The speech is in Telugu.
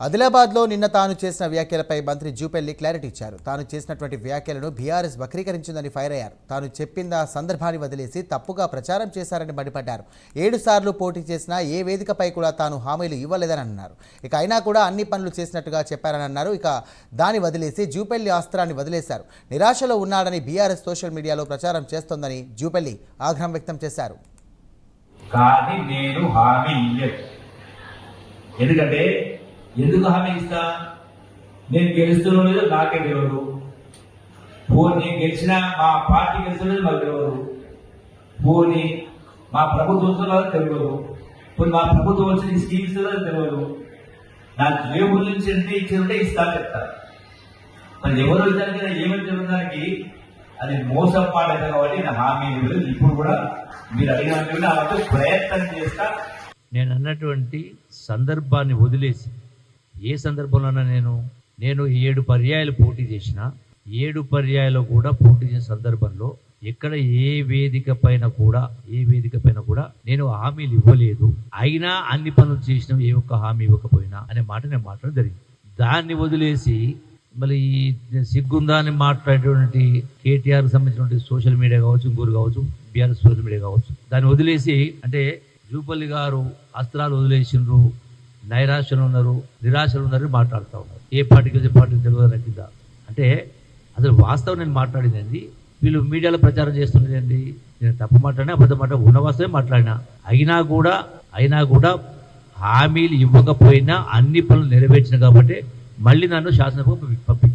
ఆదిలాబాద్లో నిన్న తాను చేసిన వ్యాఖ్యలపై మంత్రి జూపల్లి క్లారిటీ ఇచ్చారు. తాను చేసినటువంటి వ్యాఖ్యలను బీఆర్ఎస్ వక్రీకరించిందని ఫైర్ అయ్యారు. తాను చెప్పింది ఆ సందర్భాన్ని వదిలేసి తప్పుగా ప్రచారం చేశారని మండిపడ్డారు. 7 సార్లు పోటీ చేసినా ఏ వేదికపై కూడా తాను హామీలు ఇవ్వలేదని అన్నారు. ఇక అయినా కూడా అన్ని పనులు చేసినట్టుగా చెప్పారని అన్నారు. ఇక దాన్ని వదిలేసి జూపల్లి అస్త్రాన్ని వదిలేశారు. నిరాశలో ఉన్నాడని బీఆర్ఎస్ సోషల్ మీడియాలో ప్రచారం చేస్తోందని జూపల్లి ఆగ్రహం వ్యక్తం చేశారు. కానీ నేను హామీ ఎందుకంటే ఎందుకు హామీ ఇస్తా? నేను గెలుస్తున్నా లేదో నాకే తెలియదు. పోనీ గెలిచినా మా పార్టీ గెలుస్తున్నది మాకు తెలియదు. పోనీ మా ప్రభుత్వం వస్తుందో తెలియదు. పోనీ మా ప్రభుత్వం వచ్చిన స్కీమ్స్ తెలియదు. నా జేబుల నుంచి ఎంత ఇచ్చింటే ఇస్తా చెప్తారు. మరి ఎవరు ఇచ్చారు కదా ఏమని చెప్పడానికి అది మోసం పాడదు కాబట్టి నా హామీ ఇప్పుడు కూడా మీరు అడిగినట్టు అవన్నీ ప్రయత్నం చేస్తా. నేను అన్నటువంటి సందర్భాన్ని వదిలేసి ఏ సందర్భంలోనైనా నేను 7 పర్యాయాలు పోటీ చేసిన 7 పర్యాయాలు కూడా పోటీ చేసిన సందర్భంలో ఎక్కడ ఏ వేదిక పైన కూడా నేను హామీలు ఇవ్వలేదు. అయినా అన్ని పనులు చేసినా ఏ ఒక్క హామీ ఇవ్వకపోయినా అనే మాట నేను మాట్లాడడం జరిగింది. దాన్ని వదిలేసి మళ్ళీ ఈ సిగ్గుందా అని మాట్లాడేటువంటి కేటీఆర్కి సంబంధించినటువంటి సోషల్ మీడియా కావచ్చు, ఇంకోరు కావచ్చు, బీఆర్ఎస్ సోషల్ మీడియా కావచ్చు, దాన్ని వదిలేసి అంటే జూపల్లి గారు అస్త్రాలు వదిలేసిండ్రు, నైరాశ్యలు ఉన్నారు, నిరాశలు ఉన్నారని మాట్లాడుతూ ఉన్నారు. ఏ పార్టీకి వచ్చే పార్టీకి తెలియదు కింద అంటే అసలు వాస్తవం నేను మాట్లాడిందండి. వీళ్ళు మీడియాలో ప్రచారం చేస్తున్నదండి. నేను తప్పు మాట్లాడినా అబద్ధం మాట్లాడినా ఉన్న వాస్తవమే మాట్లాడినా. అయినా కూడా హామీలు ఇవ్వకపోయినా అన్ని పనులు నెరవేర్చిన కాబట్టి మళ్ళీ నన్ను శాసనసభకు పంపించారు.